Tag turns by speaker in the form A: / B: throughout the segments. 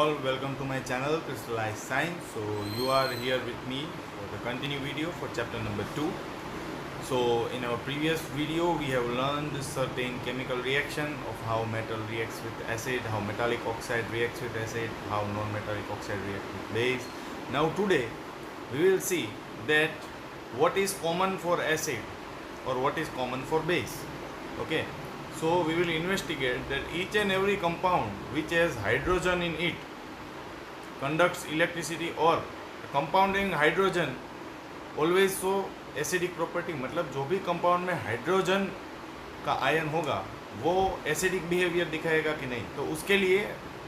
A: all, welcome to my channel Crystallized Science. So you are here with me for the continue video for chapter number 2. So in our previous video we have learned certain chemical reaction of how metal reacts with acid, how metallic oxide reacts with acid, how non-metallic oxide reacts with base. Now today we will see that what is common for acid or what is common for base. Okay. So we will investigate that each and every compound which has hydrogen in it conducts electricity, or compounding hydrogen always show acidic property. मतलब जो भी compound में hydrogen का ion होगा वो acidic behaviour दिखाएगा कि नहीं. तो उसके लिए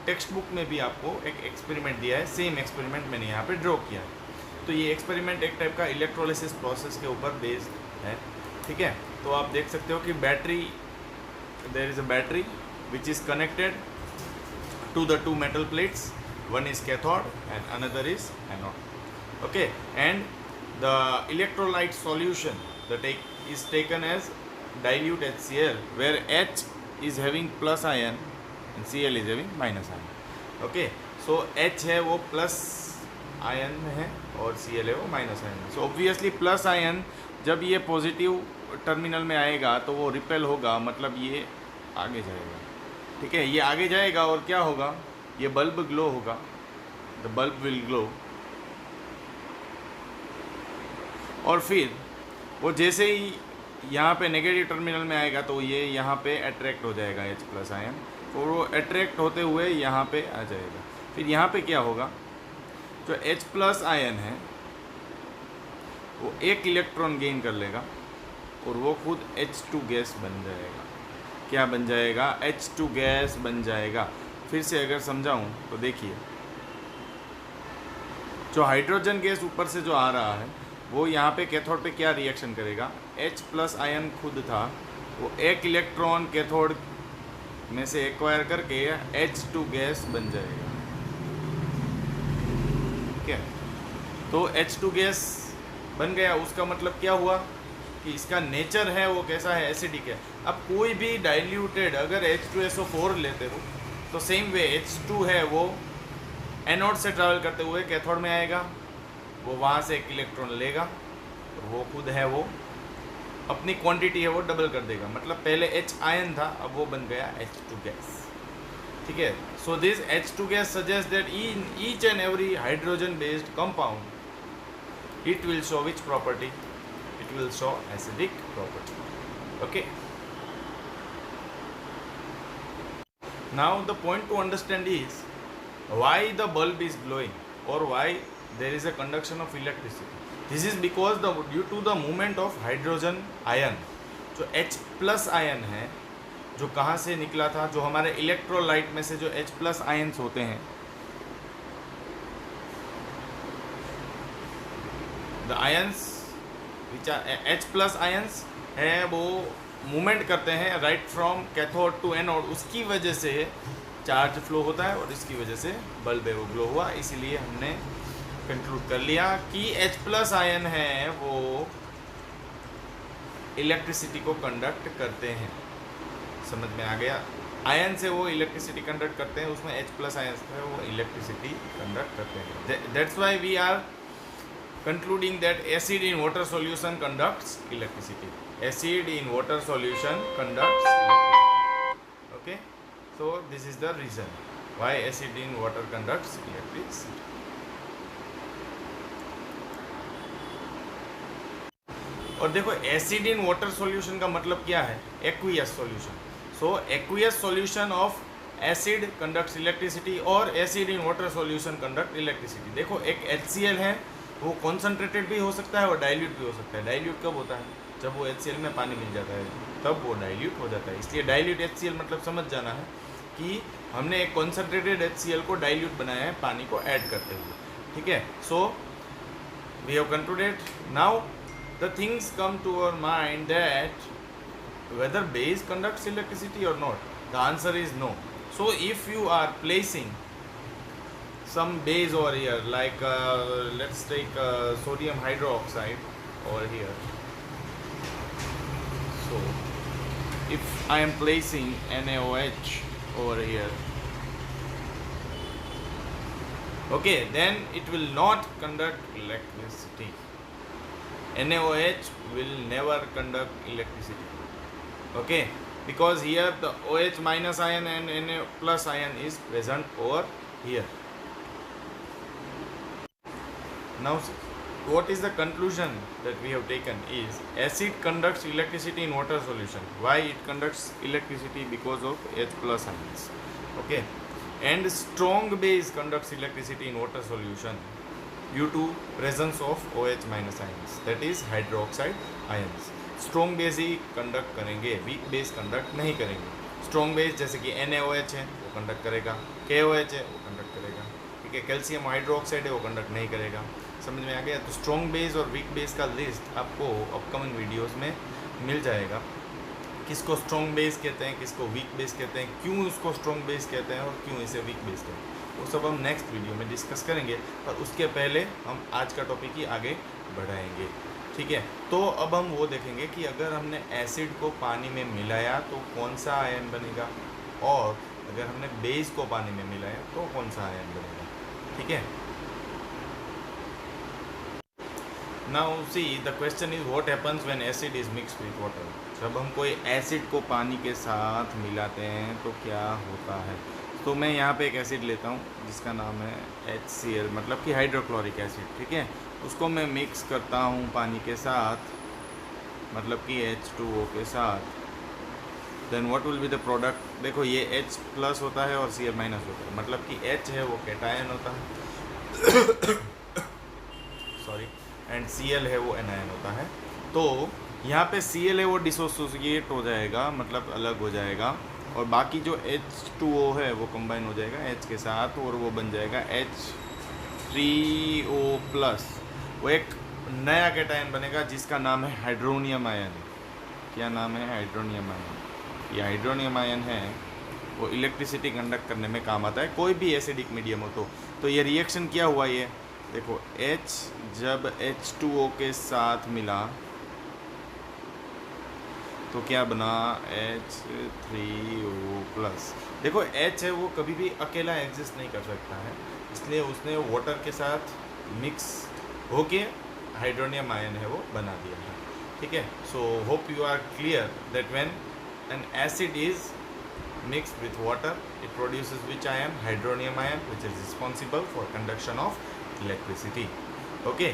A: टेक्स्ट बुक में भी आपको एक एक्सपेरिमेंट दिया है. सेम एक्सपेरिमेंट मैंने यहाँ पे ड्रॉ किया है. तो ये एक्सपेरिमेंट एक टाइप का इलेक्ट्रोलिसिस प्रोसेस के ऊपर बेस्ड है. ठीक है. तो आप देख सकते हो कि battery, there is a battery which is connected to the two metal plates. One is cathode and another is anode. Okay, and the electrolyte solution is taken as dilute HCl, where H is having plus ion and Cl is having minus ion. Okay, so H है वो plus ion में है और Cl है वो minus ion में. So obviously plus ion जब ये पॉजिटिव टर्मिनल में आएगा तो वो रिपेल होगा, मतलब ये आगे जाएगा. ठीक है, ये आगे जाएगा और क्या होगा, ये बल्ब ग्लो होगा. The bulb will glow. और फिर वो जैसे ही यहाँ पे नेगेटिव टर्मिनल में आएगा तो ये यहाँ पे अट्रैक्ट हो जाएगा H प्लस आयन. तो वो अट्रैक्ट होते हुए यहाँ पे आ जाएगा. फिर यहाँ पे क्या होगा, जो H प्लस आयन है वो एक इलेक्ट्रॉन गेन कर लेगा और वो खुद H2 गैस बन जाएगा. क्या बन जाएगा, H2 गैस बन जाएगा. फिर से अगर समझाऊं तो देखिए, जो हाइड्रोजन गैस ऊपर से जो आ रहा है वो यहाँ पे कैथोड पे क्या रिएक्शन करेगा. H प्लस आयन खुद था, वो एक इलेक्ट्रॉन कैथोड में से एक्वायर करके H2 गैस बन जाएगा. ठीक है, तो H2 गैस बन गया. उसका मतलब क्या हुआ कि इसका नेचर है वो कैसा है, एसिडिक है. अब कोई भी डाइल्यूटेड अगर H2SO4 लेते हो तो सेम वे H2 है वो एनोड से ट्रैवल करते हुए कैथोड में आएगा. वो वहाँ से एक इलेक्ट्रॉन लेगा और वो खुद है वो अपनी क्वांटिटी है वो डबल कर देगा. मतलब पहले H आयन था, अब वो बन गया H2 गैस. ठीक है. So this H2 gas suggest that in each and every hydrogen based compound it will show which property, it will show acidic property. Okay, now the point to understand is why the bulb is glowing or why there is a conduction of electricity. This is because due to the movement of hydrogen ion. जो H plus ion है जो कहाँ से निकला था, जो हमारे electrolyte में से जो H प्लस आयन्स होते हैं, the ions which are H plus ions है वो मूवमेंट करते हैं right from cathode to anode. उसकी वजह से चार्ज फ्लो होता है और इसकी वजह से बल्ब है वो ग्लो हुआ. इसीलिए हमने कंक्लूड कर लिया कि H प्लस आयन है वो इलेक्ट्रिसिटी को कंडक्ट करते हैं. समझ में आ गया. आयन से वो इलेक्ट्रिसिटी कंडक्ट करते हैं, उसमें H प्लस आयन है वो इलेक्ट्रिसिटी कंडक्ट करते हैं. That's why we are concluding that acid in water solution conducts electricity. Acid in water solution conducts electricity. Okay, so this is the reason why acid in water conducts electricity. और देखो acid in water solution का मतलब क्या है, aqueous solution. So aqueous solution of acid conducts electricity और acid in water solution conduct electricity. देखो एक HCl है वो कॉन्सनट्रेटेड भी हो सकता है और डाइल्यूट भी हो सकता है. डाइल्यूट कब होता है, जब वो HCl में पानी मिल जाता है तब वो डाइल्यूट हो जाता है. इसलिए डाइल्यूट HCl मतलब समझ जाना है कि हमने एक कॉन्सनट्रेटेड HCl को डाइल्यूट बनाया है पानी को ऐड करते हुए. ठीक है. So we have concluded. Now the things come to our mind that whether base conducts electricity और not. The answer is no. So if you are placing some base over here, like let's take sodium hydroxide over here. So if I am placing NaOH over here, Okay, then it will not conduct electricity. NaOH will never conduct electricity. Okay, because here the OH minus ion and Na plus ion is present over here. Now what is the conclusion that we have taken is acid conducts electricity in water solution. Why it conducts electricity? Because of H plus ions. Okay, and strong base conducts electricity in water solution due to presence of OH minus ions, that is hydroxide ions. Strong base he conduct करेंगे, weak base conduct नहीं करेंगे. Strong base जैसे कि NaOH है वो conduct करेगा, KOH है वो कंडक्ट करेगा. ठीक है, कैल्शियम हाइड्रोक्साइड है वो कंडक्ट नहीं करेगा. समझ में आ गया? तो स्ट्रॉन्ग बेस और वीक बेस का लिस्ट आपको अपकमिंग वीडियोस में मिल जाएगा. किसको स्ट्रॉन्ग बेस कहते हैं, किसको वीक बेस कहते हैं, क्यों उसको स्ट्रॉन्ग बेस कहते हैं और क्यों इसे वीक बेस कहते हैं, वो सब हम नेक्स्ट वीडियो में डिस्कस करेंगे. पर उसके पहले हम आज का टॉपिक ही आगे बढ़ाएंगे. ठीक है, तो अब हम वो देखेंगे कि अगर हमने एसिड को पानी में मिलाया तो कौन सा आयन बनेगा, और अगर हमने बेस को पानी में मिलाया तो कौन सा आयन बनेगा. ठीक है, now see the question is what happens when acid is mixed with water. जब हम कोई एसिड को पानी के साथ मिलाते हैं तो क्या होता है. तो मैं यहाँ पे एक एसिड लेता हूँ जिसका नाम है HCl, मतलब कि हाइड्रोक्लोरिक एसिड. ठीक है, उसको मैं मिक्स करता हूँ पानी के साथ, मतलब कि H2O के साथ. Then what will be the product. देखो ये H प्लस होता है और Cl माइनस होता है, मतलब कि H है वो कैटायन होता है सॉरी, एंड Cl है वो एनायन होता है. तो यहाँ पे Cl है वो डिसोसिएट हो जाएगा, मतलब अलग हो जाएगा, और बाकी जो H2O है वो कंबाइन हो जाएगा H के साथ और वो बन जाएगा H3O+. वो एक नया कैटायन बनेगा जिसका नाम है हाइड्रोनियम आयन. क्या नाम है? Hydronium ion. ये हाइड्रोनियम आयन है वो इलेक्ट्रिसिटी कंडक्ट करने में काम आता है, कोई भी एसिडिक मीडियम हो. तो ये रिएक्शन क्या हुआ, ये देखो H जब H2O के साथ मिला तो क्या बना? H3O+. देखो H है वो कभी भी अकेला एग्जिस्ट नहीं कर सकता है, इसलिए उसने वाटर के साथ मिक्स होके हाइड्रोनियम आयन है वो बना दिया है. ठीक है, so hope you are clear that when an acid is mixed with water it produces which ion? Hydronium ion, which is responsible for conduction of electricity. Okay,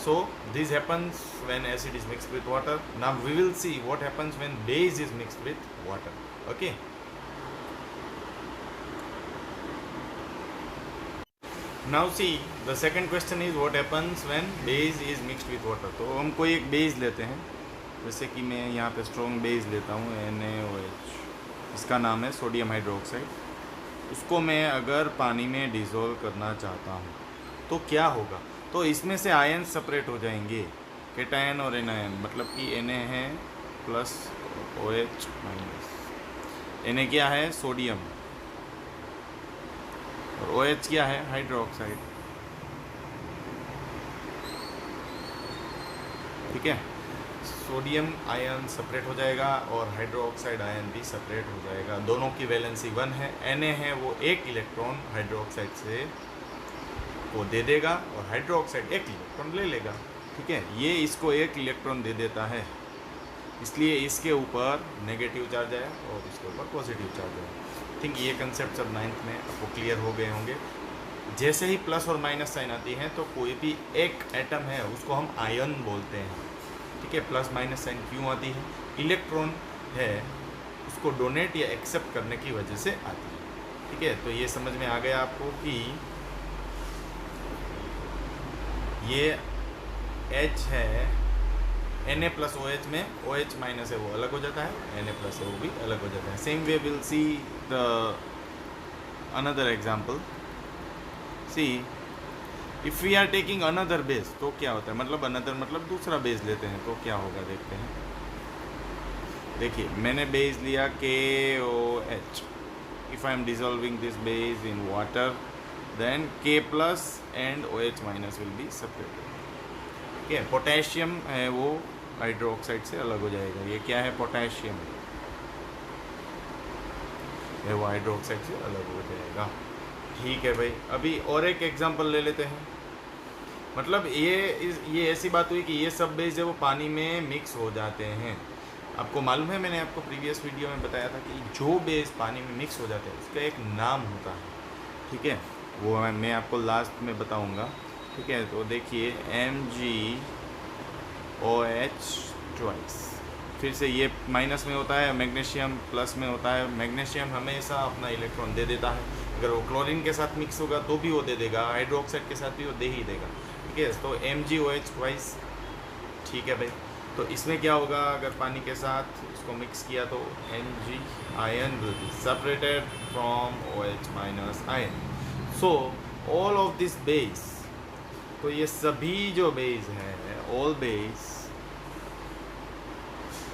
A: so this happens when acid is mixed with water. Now we will see what happens when base is mixed with water. Okay, now see the second question is what happens when base is mixed with water. तो हम कोई एक base लेते हैं, जैसे कि मैं यहाँ पे स्ट्रॉन्ग बेस लेता हूँ NaOH, इसका नाम है सोडियम हाइड्रोक्साइड. उसको मैं अगर पानी में डिज़ोल्व करना चाहता हूँ तो क्या होगा? तो इसमें से आयन सेपरेट हो जाएंगे, कैटायन और एनायन, मतलब कि Na है प्लस OH माइनस. Na क्या है? सोडियम, और OH क्या है? हाइड्रोक्साइड. ठीक है, सोडियम आयन सेपरेट हो जाएगा और हाइड्रोक्साइड आयन भी सेपरेट हो जाएगा. दोनों की वैलेंसी 1 है. Na है वो एक इलेक्ट्रॉन हाइड्रोक्साइड से को दे देगा और हाइड्रोक्साइड एक इलेक्ट्रॉन ले लेगा. ठीक है, ये इसको एक इलेक्ट्रॉन दे देता है, इसलिए इसके ऊपर नेगेटिव चार्ज आया और इसके ऊपर पॉजिटिव चार्ज आया. थिंक ये कंसेप्ट सब 9th में आपको क्लियर हो गए होंगे. जैसे ही प्लस और माइनस साइन आती है तो कोई भी एक एटम है उसको हम आयन बोलते हैं. ठीक है, प्लस माइनस साइन क्यों आती है? इलेक्ट्रॉन है उसको डोनेट या एक्सेप्ट करने की वजह से आती है. ठीक है, तो ये समझ में आ गया आपको कि ये H है Na प्लस OH में OH माइनस है वो अलग हो जाता है, Na प्लस है वो भी अलग हो जाता है. Same way will see the another example. See if we are taking another base तो क्या होता है, मतलब अनदर मतलब दूसरा बेस लेते हैं तो क्या होगा देखते हैं. देखिए मैंने बेस लिया KOH. If I am dissolving this base in water then K plus and OH minus will be separated. ठीक है, पोटेशियम है वो हाइड्रोक्साइड से अलग हो जाएगा. ये क्या है? पोटेशियम है वो हाइड्रोक्साइड से अलग हो जाएगा. ठीक है भाई, अभी और एक एग्जांपल ले लेते हैं। मतलब ये ऐसी बात हुई कि ये सब बेस जो वो पानी में मिक्स हो जाते हैं। आपको मालूम है, मैंने आपको प्रीवियस वीडियो में बताया था कि जो बेस पानी में मिक्स हो जाते हैं उसका एक नाम होता है, ठीक है। वो मैं आपको लास्ट में बताऊंगा, ठीक है। तो देखिए MgOH ट्वाइस, फिर से ये माइनस में होता है, मैग्नीशियम प्लस में होता है। मैग्नीशियम हमेशा अपना इलेक्ट्रॉन दे देता है, अगर वो क्लोरीन के साथ मिक्स होगा तो भी वो दे देगा, हाइड्रोक्साइड के साथ भी वो दे ही देगा, ठीक है। तो MgOH ट्वाइस, ठीक है भाई। तो इसमें क्या होगा, अगर पानी के साथ इसको मिक्स किया तो Mg ion will be separated from OH minus ion. So all of this base, तो ये सभी जो बेस है, all base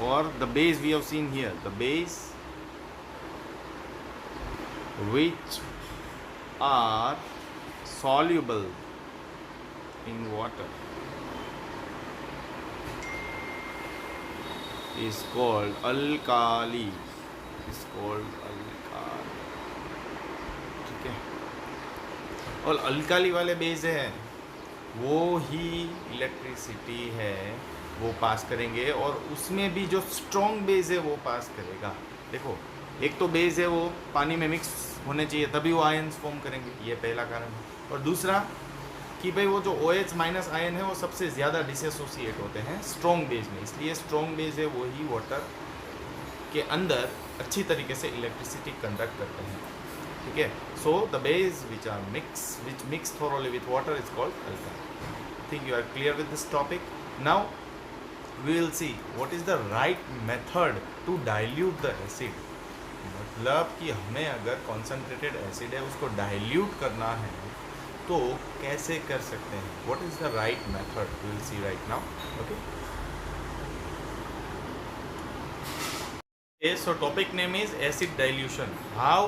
A: or the base we have seen here, the base which are soluble in water is called alkali, is called alkali, ठीक है। और alkali वाले base हैं वो ही इलेक्ट्रिसिटी है वो पास करेंगे, और उसमें भी जो स्ट्रॉन्ग बेस है वो पास करेगा। देखो, एक तो बेस है वो पानी में मिक्स होने चाहिए तभी वो आयन्स फॉर्म करेंगे, ये पहला कारण है। और दूसरा कि भाई वो जो OH माइनस आयन है वो सबसे ज़्यादा डिसएसोसिएट होते हैं स्ट्रॉन्ग बेस में, इसलिए स्ट्रॉन्ग बेस है वो ही वाटर के अंदर अच्छी तरीके से इलेक्ट्रिसिटी कंडक्ट करते हैं, ठीक है। So the base which are which mix thoroughly with water is called alkali. Think you are clear with this topic. Now we will see what is the right method to dilute the acid। मतलब कि हमें अगर concentrated acid है उसको dilute करना है तो कैसे कर सकते हैं, what is the right method, we will see right now, okay। So topic name is acid dilution, how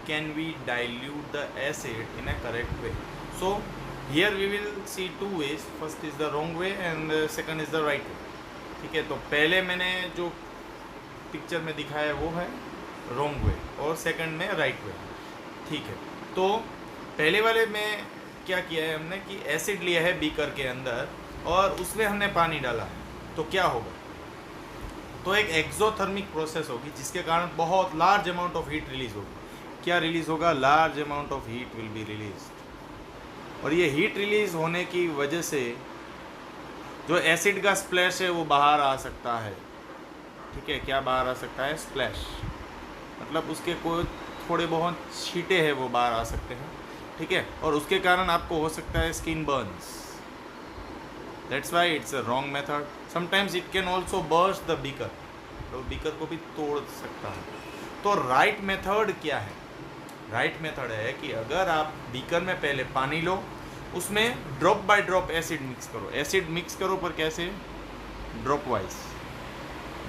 A: can we dilute the acid in a correct way। So here we will see two ways, first is the wrong way and second is the right way, ठीक है। तो पहले मैंने जो picture में दिखाया है वो है रॉन्ग वे और सेकंड में राइट वे, ठीक है। तो पहले वाले में क्या किया है हमने कि एसिड लिया है बीकर के अंदर और उसमें हमने पानी डाला है, तो क्या होगा, तो एक एक्सोथर्मिक प्रोसेस होगी जिसके कारण बहुत large amount of heat release होगी। क्या रिलीज होगा, large amount of heat will be release, और ये हीट रिलीज होने की वजह से जो एसिड का स्प्लैश है वो बाहर आ सकता है, ठीक है। क्या बाहर आ सकता है, स्प्लैश, मतलब उसके कोई थोड़े बहुत छींटे हैं वो बाहर आ सकते हैं, ठीक है। और उसके कारण आपको हो सकता है skin Burns, that's why it's a wrong method. Sometimes it can also burst the beaker, तो बीकर को भी तोड़ सकता है। तो राइट मेथड क्या है, राइट मेथड है कि अगर आप बीकर में पहले पानी लो, उसमें drop by drop acid mix करो। एसिड मिक्स करो पर कैसे, drop wise,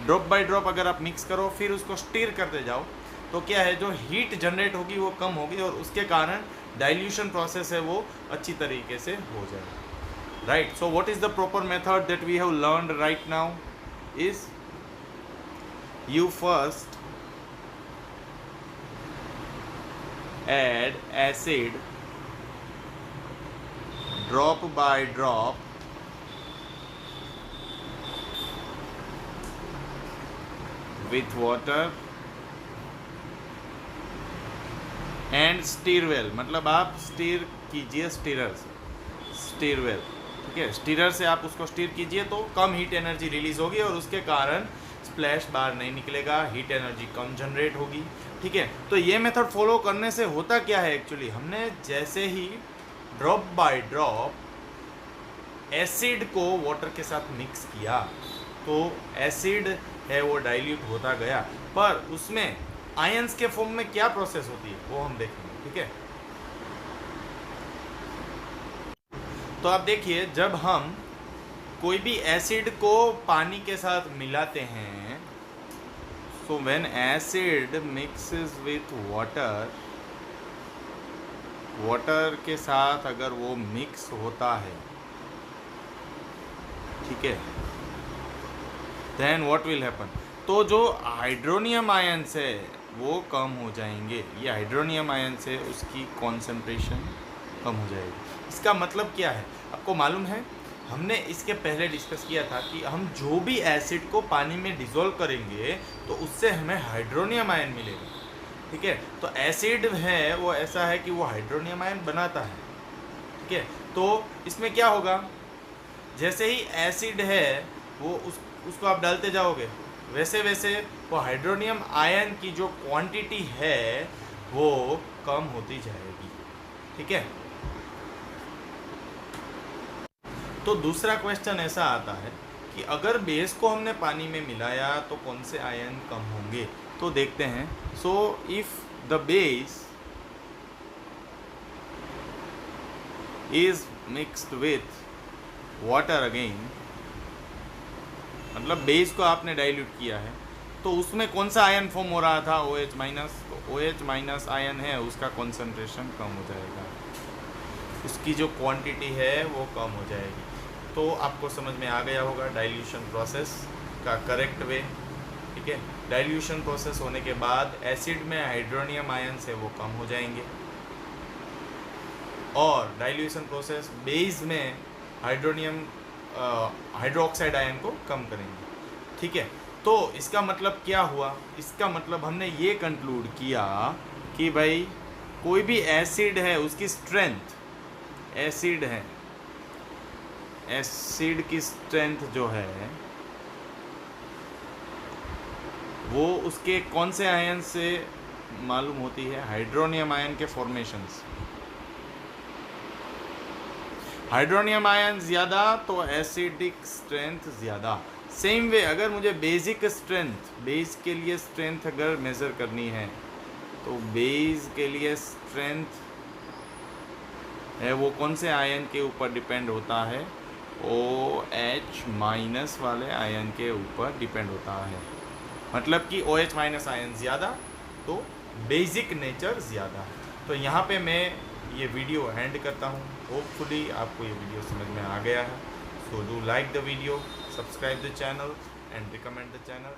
A: drop by drop अगर आप मिक्स करो फिर उसको स्टीर करते जाओ तो क्या है, जो हीट जनरेट होगी वो कम होगी और उसके कारण डाइल्यूशन प्रोसेस है वो अच्छी तरीके से हो जाएगा, right. So what is the proper method that we have learned right now is, you first add acid drop by drop with water and stir well, मतलब आप स्टीर कीजिए स्टीरर से, स्टीर वेल, ठीक है। स्टीरर से आप उसको stir कीजिए तो कम हीट एनर्जी रिलीज होगी और उसके कारण स्प्लैश बाहर नहीं निकलेगा, हीट एनर्जी कम जनरेट होगी, ठीक है। तो ये मेथड फॉलो करने से होता क्या है, एक्चुअली हमने जैसे ही ड्रॉप बाय ड्रॉप एसिड को वाटर के साथ मिक्स किया तो एसिड है वो डाइल्यूट होता गया, पर उसमें आयंस के फॉर्म में क्या प्रोसेस होती है वो हम देखेंगे, ठीक है। तो आप देखिए, जब हम कोई भी एसिड को पानी के साथ मिलाते हैं, so when acid mixes with water, water के साथ अगर वो मिक्स होता है, ठीक है, देन व्हाट विल हैपन, तो जो हाइड्रोनियम आयंस है वो कम हो जाएंगे। ये हाइड्रोनियम आयन से उसकी कॉन्सेंट्रेशन कम हो जाएगी। इसका मतलब क्या है आपको मालूम है? हमने इसके पहले डिस्कस किया था कि हम जो भी एसिड को पानी में डिसॉल्व करेंगे तो उससे हमें हाइड्रोनियम आयन मिलेगा। ठीक है, तो एसिड है वो ऐसा है कि वो हाइड्रोनियम आयन बनाता है। ठीक है, तो इसमें क्या होगा, जैसे ही एसिड है वो उसको आप डालते जाओगे वैसे वैसे वो हाइड्रोनियम आयन की जो क्वांटिटी है वो कम होती जाएगी। ठीक है, तो दूसरा क्वेश्चन ऐसा आता है कि अगर बेस को हमने पानी में मिलाया तो कौन से आयन कम होंगे। तो देखते हैं। So if the base is mixed with water again, मतलब बेस को आपने डाइल्यूट किया है तो उसमें कौन सा आयन फॉर्म हो रहा था, OH माइनस। तो OH माइनस आयन है उसका कॉन्सेंट्रेशन कम हो जाएगा, उसकी जो क्वांटिटी है वो कम हो जाएगी। तो आपको समझ में आ गया होगा डाइल्यूशन प्रोसेस का करेक्ट वे। ठीक है, डाइल्यूशन प्रोसेस होने के बाद एसिड में हाइड्रोनियम आयन से वो कम हो जाएंगे और डाइल्यूशन प्रोसेस बेस में हाइड्रोक्साइड आयन को कम करेंगे। ठीक है, तो इसका मतलब क्या हुआ? इसका मतलब हमने ये कंक्लूड किया कि भाई कोई भी एसिड है उसकी स्ट्रेंथ, एसिड है, एसिड की स्ट्रेंथ जो है वो उसके कौन से आयन से मालूम होती है? हाइड्रोनियम आयन के फॉर्मेशन से। हाइड्रोनियम आयन ज़्यादा तो एसिडिक स्ट्रेंथ ज़्यादा। सेम वे अगर मुझे बेसिक स्ट्रेंथ, बेस के लिए स्ट्रेंथ अगर मेज़र करनी है तो बेस के लिए स्ट्रेंथ है वो कौन से आयन के ऊपर डिपेंड होता है? OH माइनस वाले आयन के ऊपर डिपेंड होता है। मतलब कि OH माइनस आयन ज़्यादा तो बेसिक नेचर ज़्यादा है। तो यहाँ पे मैं ये वीडियो एंड करता हूँ। होपफुली आपको ये वीडियो समझ में आ गया है। So do like the video, subscribe the channel and recommend the channel.